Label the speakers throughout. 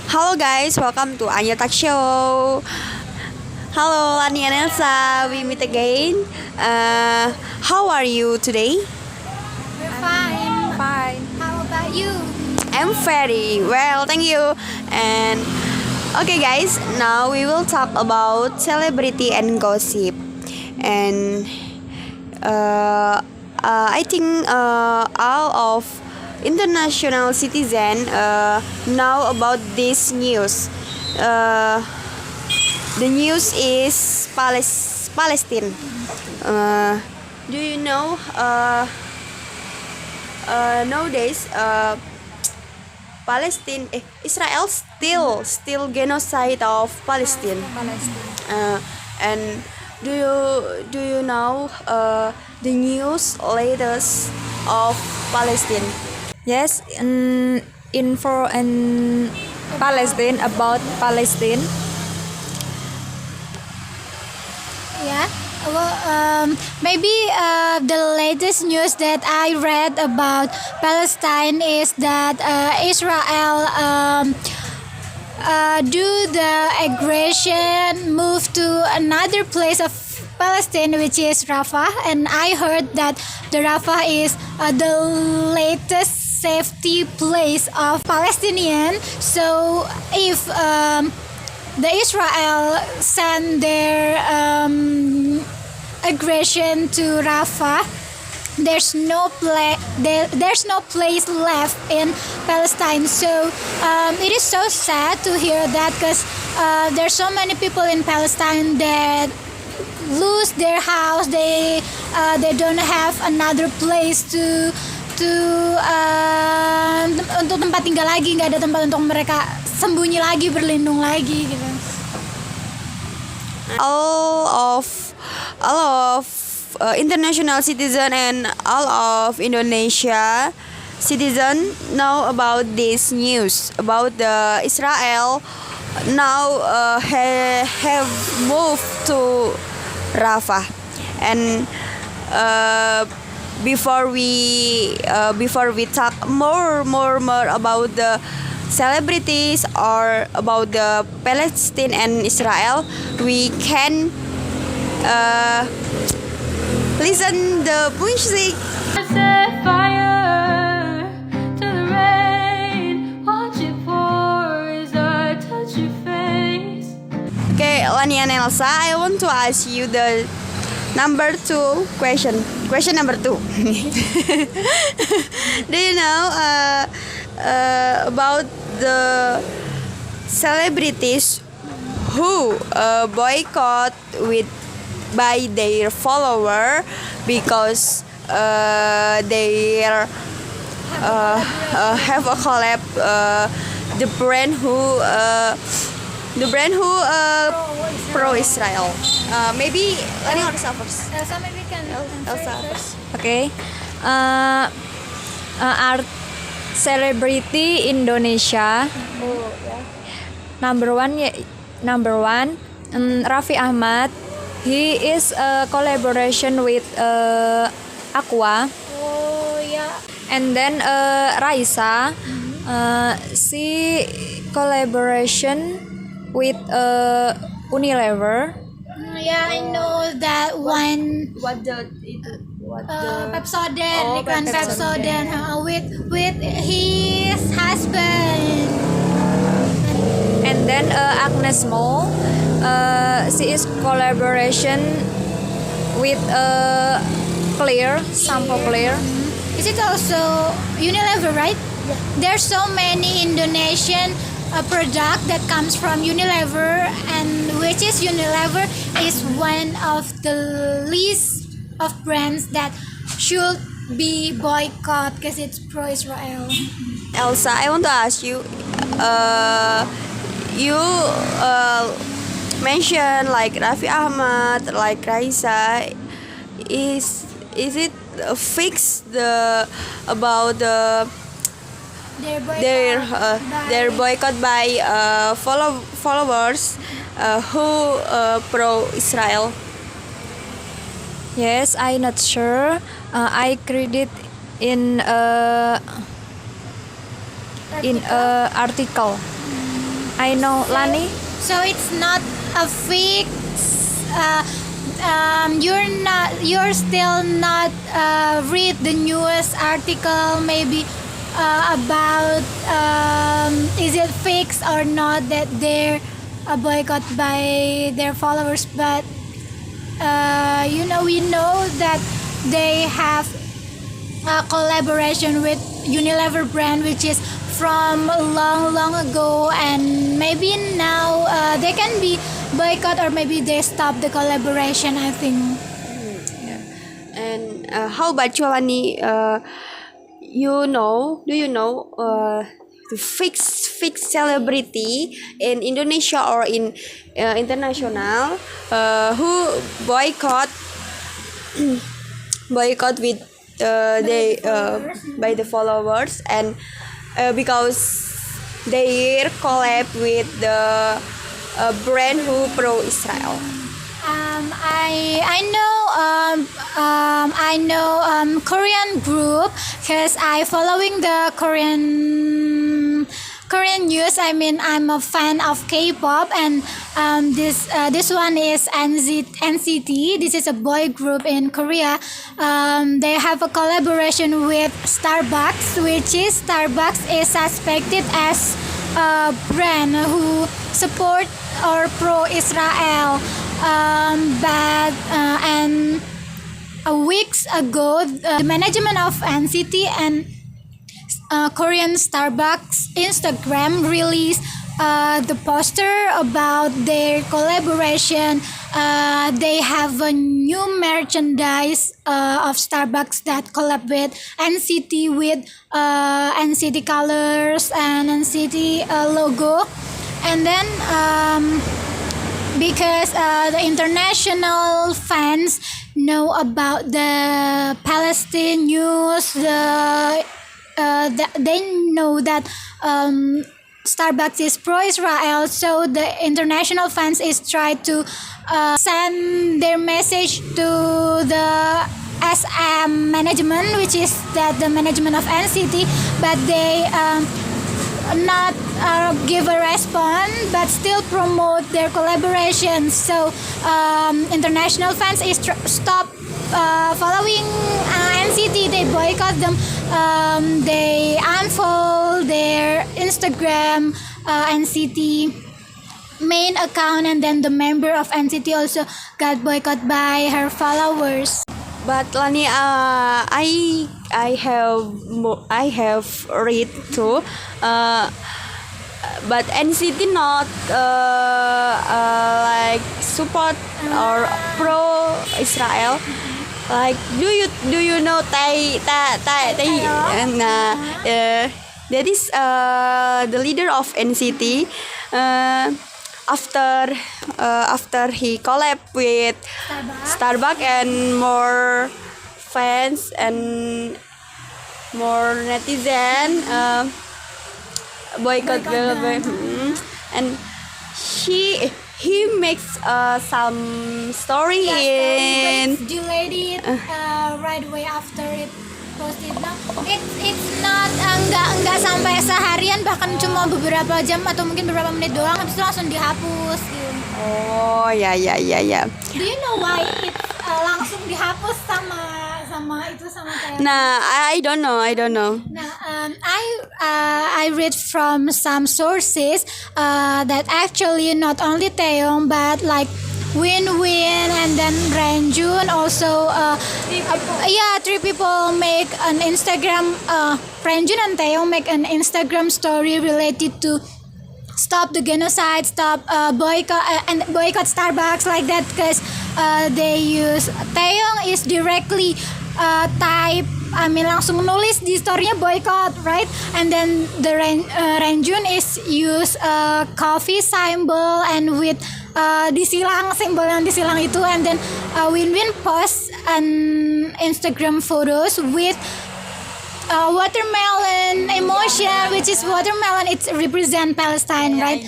Speaker 1: Hello guys, welcome to Anya Talk Show. Hello Lani and Elsa, we meet again. How are you today?
Speaker 2: We're fine.
Speaker 3: Fine.
Speaker 2: How about you?
Speaker 1: I'm very well, thank you. And okay guys, now we will talk about celebrity and gossip. And I think all of international citizen know about this news. The news is Palestine. Do you know nowadays Israel still genocide of Palestine. And do you know the news latest of Palestine?
Speaker 3: Yes, info and Palestine about Palestine.
Speaker 2: Yeah. Well, maybe the latest news that I read about Palestine is that Israel do the aggression move to another place of Palestine, which is Rafah, and I heard that the Rafah is the latest safety place of Palestinian. So if the Israel send their aggression to Rafah, there's no place left in Palestine. So it is so sad to hear that, because there's so many people in Palestine that lose their house. They don't have another place to untuk tempat tinggal lagi, nggak ada tempat untuk mereka sembunyi lagi, berlindung lagi gitu.
Speaker 1: All of international citizen and all of Indonesia citizen know about this news about the Israel now have moved to Rafah. And before we talk more about the celebrities or about the Palestine and Israel, we can listen the music.
Speaker 4: Set fire to the rain, watch it pour as I touch your face.
Speaker 1: Okay, Lani and Elsa, I want to ask you the number 2 question. Question number 2. Do you know about the celebrities who boycott by their follower because they have a collab the brand who pro Israel. Maybe Lani or Elsa first.
Speaker 2: Elsa maybe can
Speaker 1: Elsa first.
Speaker 3: Okay. Art celebrity Indonesia. Number one, Raffi Ahmad. He is a collaboration with Aqua.
Speaker 2: Oh yeah.
Speaker 3: And then Raisa. She collaboration with Unilever.
Speaker 2: Yeah, I know that one. Pepsodent, iklan Pepsodent with his husband.
Speaker 3: And then Agnes Mo, she is collaboration with Clear, shampoo Clear.
Speaker 2: Is it also Unilever, right? Yeah. There's so many Indonesian product that comes from Unilever, and which is Unilever is one of the list of brands that should be boycott because it's pro-Israel.
Speaker 1: Elsa, I want to ask you. You mentioned like Raffi Ahmad, like Raisa. Is it fixed about their boycott by followers who pro Israel?
Speaker 3: Yes, I'm not sure. I credit in a article. I know Lani.
Speaker 2: So it's not a fix. You're still not read the news article maybe about is it fixed or not that they're boycott by their followers, but we know that they have a collaboration with Unilever brand, which is from long ago, and maybe now they can be boycott or maybe they stop the collaboration, I think.
Speaker 1: And how about you, Lani? Do you know the fixed celebrity in Indonesia or in international who boycott with they by the followers, and because they collab with the brand who pro Israel.
Speaker 2: I know Korean group because I following the Korean news. I mean, I'm a fan of K-pop, and this one is NCT. This is a boy group in Korea. They have a collaboration with Starbucks, which is Starbucks is suspected as a brand who support or pro Israel. And weeks ago, the management of NCT and Korean Starbucks Instagram released the poster about their collaboration. They have a new merchandise of Starbucks that collab with NCT with NCT colors and NCT logo. And then because the international fans know about the Palestine news, they know that Starbucks is pro-Israel, so the international fans is try to send their message to the SM management, which is that the management of NCT, but they not give a response, but still promote their collaboration. So international fans is stop following NCT. They boycott them. They unfollow their Instagram NCT main account, and then the member of NCT also got boycotted by her followers.
Speaker 1: But Lani, I have read too, but NCT not like support or pro Israel. Like, do you know that is the leader of NCT. After he collab with Starbucks and more fans and more netizen boycott and he makes some story in
Speaker 2: Delayed it right away after it posted. Now it's not enggak sampai seharian, bahkan cuma beberapa jam atau mungkin beberapa menit doang, habis itu langsung dihapus gitu.
Speaker 1: Oh ya.
Speaker 2: Do you know why it langsung dihapus sama kayak?
Speaker 1: Nah, I don't know.
Speaker 2: Nah, I read from some sources that actually not only Taeyong but like Win and then Renjun also three people make an Instagram Renjun and Taeyong make an Instagram story related to stop the genocide, stop boycott Starbucks like that, because they use Taeyong is directly type, langsung nulis di story-nya boycott, right? And then the Renjun is use coffee symbol and with disilang, simbol yang disilang itu, and then Win post an Instagram photos with watermelon emotion, which is watermelon, it represent Palestine, right?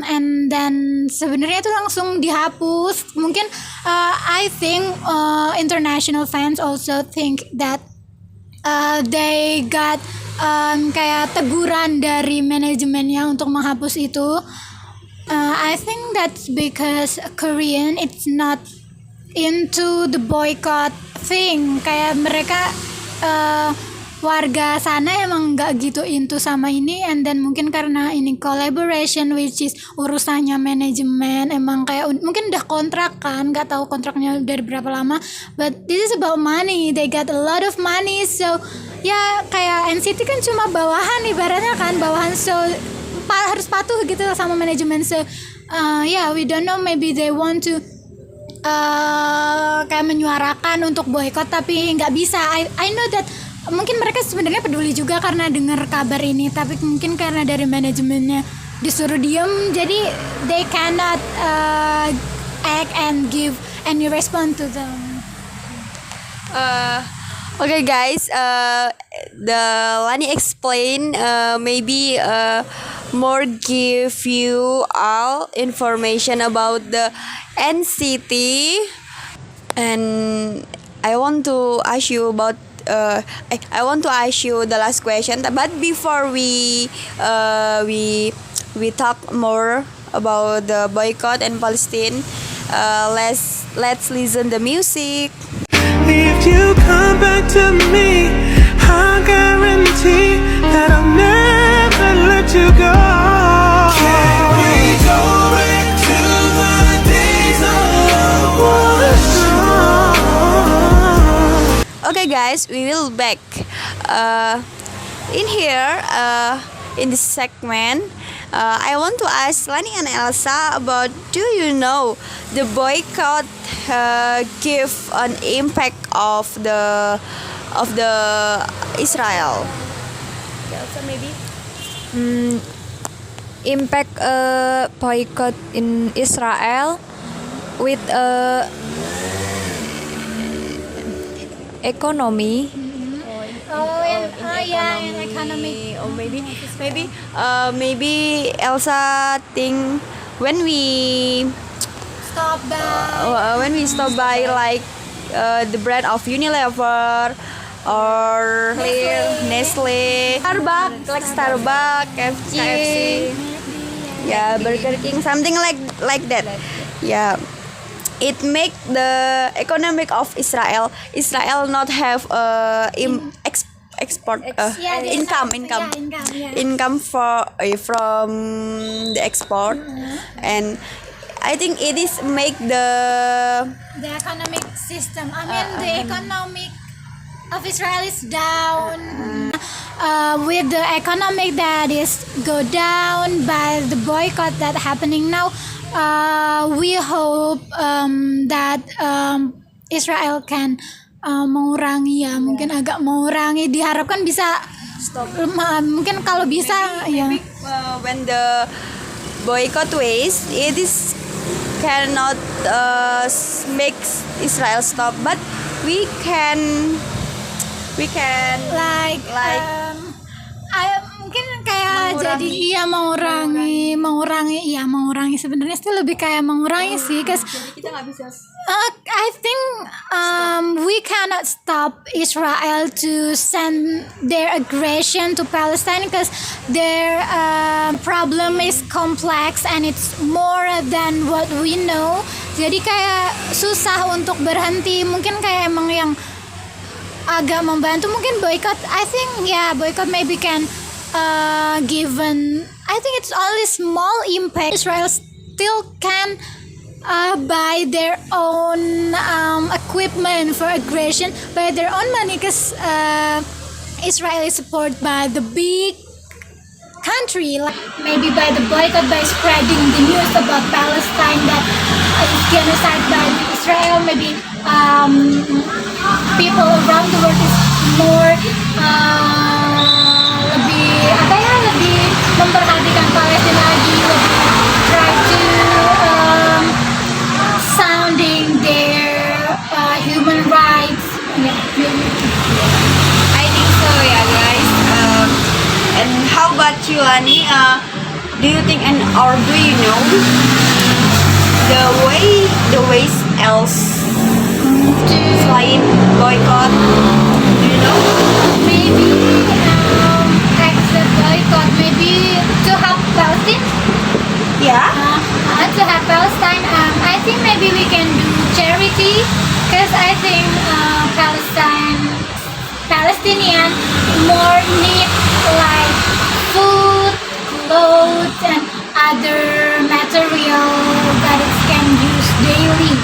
Speaker 2: And then sebenarnya itu langsung dihapus. Mungkin I think international fans also think that they got kayak teguran dari manajemennya untuk menghapus itu. I think that's because Korean it's not into the boycott thing. Kayak mereka warga sana emang nggak gitu into sama ini, and then mungkin karena ini collaboration which is urusannya manajemen, emang kayak mungkin udah kontrak kan, nggak tahu kontraknya dari berapa lama, but this is about money, they got a lot of money, so ya kayak NCT kan cuma bawahan ibaratnya kan, bawahan, so harus patuh gitu sama manajemen, so yeah, we don't know, maybe they want to kayak menyuarakan untuk boykot tapi nggak bisa. I know that mungkin mereka sebenarnya peduli juga karena dengar kabar ini, tapi mungkin karena dari manajemennya disuruh diem, jadi they cannot act and give any response to them.
Speaker 1: Okay guys, the Lani explain maybe more give you all information about the NCT, and I want to ask you about I want to ask you the last question, but before we talk more about the boycott and Palestine, let's listen the music.
Speaker 5: If you come back to me, I guarantee that I'll never let you go. Can we go back to the days of was
Speaker 1: Okay guys, we will back in here in this segment. I want to ask Lani and Elsa about, do you know the boycott give an impact of the Israel? Elsa maybe.
Speaker 3: Impact boycott in Israel with economy.
Speaker 2: In economic.
Speaker 1: Or maybe Elsa think when we
Speaker 2: Stop by
Speaker 1: like the brand of Unilever or Nestle, Starbucks, KFC, yeah, Burger King, something like that. Yeah, it make the economic of Israel not have export income from the export, and I think it is make the
Speaker 2: economic system. I mean, the economic of Israel is down. With the economic that is go down by the boycott that happening now, we hope that Israel can mengurangi, ya mungkin agak mengurangi, diharapkan bisa stop. Mungkin kalau bisa ya.
Speaker 1: When the boycott ways, it is cannot make Israel stop, but we can
Speaker 2: like mungkin kayak jadi mengurangi sebenarnya sih lebih kayak mengurangi sih, cause
Speaker 1: kita nggak bisa.
Speaker 2: I think we cannot stop Israel to send their aggression to Palestine because their problem is complex and it's more than what we know. Jadi kayak susah untuk berhenti. Mungkin kayak emang yang agak membantu mungkin boycott. I think boycott maybe can given. I think it's only small impact. Israel still can buy their own equipment for aggression, by their own money, because Israel is supported by the big country, like maybe by the boycott, by spreading the news about Palestine that is genocide by Israel. Maybe people around the world is more lebih memperhatikan Palestina lagi, try to sounding their human rights.
Speaker 1: I think so, yeah, guys. And how about you, Lani? Do you think or do you know the ways else selain boycott? Do you know?
Speaker 2: maybe exit boycott, maybe to help Palestine.
Speaker 1: Yeah.
Speaker 2: To help Palestine, I think maybe we can do charity, because I think Palestinian more need like food, clothes, and other material that it can use daily.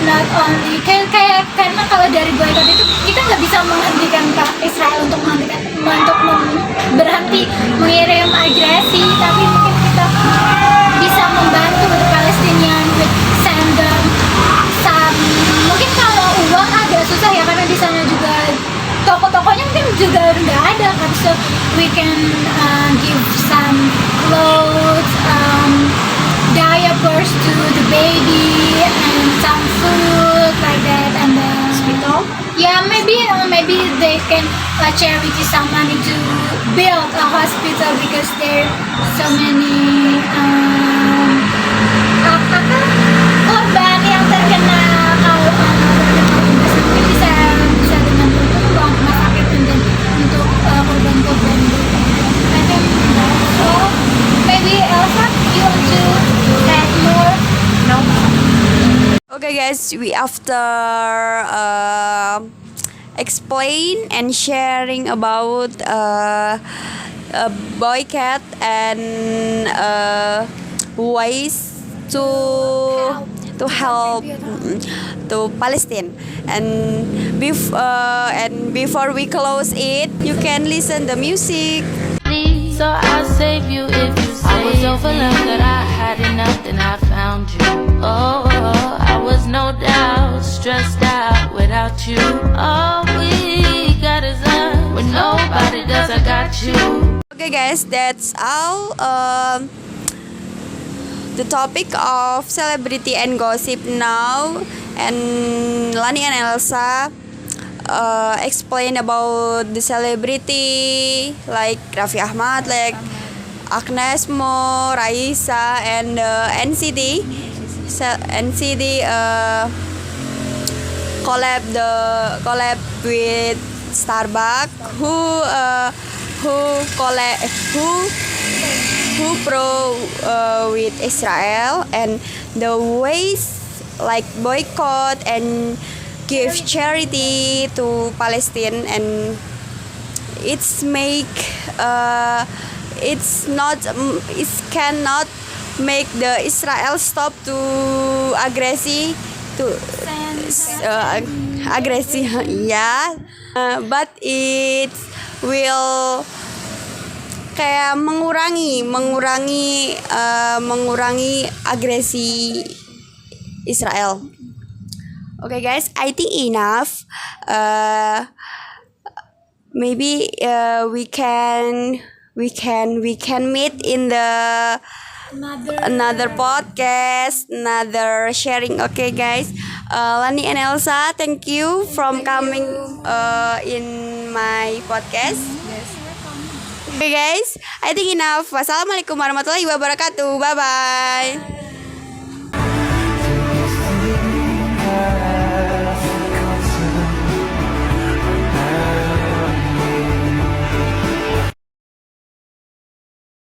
Speaker 2: Not only karena kalau dari boycott itu kita nggak bisa menghentikan Israel untuk berhenti mengirim agresi, tapi mungkin kita bisa membantu Palestinian with send them some. Mungkin kalau uang agak susah ya, karena di sana juga toko-tokonya mungkin juga nggak ada kan, so we can give some clothes, diapers to the baby, and some food like that, and then hospital. Yeah, maybe they can charity some money to build a hospital, because there so many korban yang terkena kalau mungkin bisa dengan uang rumah sakit dan untuk korban-korban. I think so. Maybe Elsa, you want to add more? No.
Speaker 1: Okay guys, we after explain and sharing about boycott and ways to help to Palestine, and before we close it, you can listen the music.
Speaker 4: So I'll save you if you say I was over love that I had enough, then I found you. Oh, I was no doubt stressed out without you. All we got is love. When nobody does, I got you.
Speaker 1: Okay guys, that's all the topic of celebrity and gossip now, and Lani and Elsa explain about the celebrity like Raffi Ahmad, like Agnes Mo, Raisa, and NCT collab with Starbucks, who pro with Israel, and the ways like boycott and give charity to Palestine, and it cannot make the Israel stop to agresi yeah, but it will kayak mengurangi agresi Israel. Okay guys, I think enough. Maybe we can meet in the another podcast, another sharing. Okay guys, Lani and Elsa, thank you from coming in my podcast. Okay guys, I think enough. Wassalamualaikum warahmatullahi wabarakatuh. Bye bye.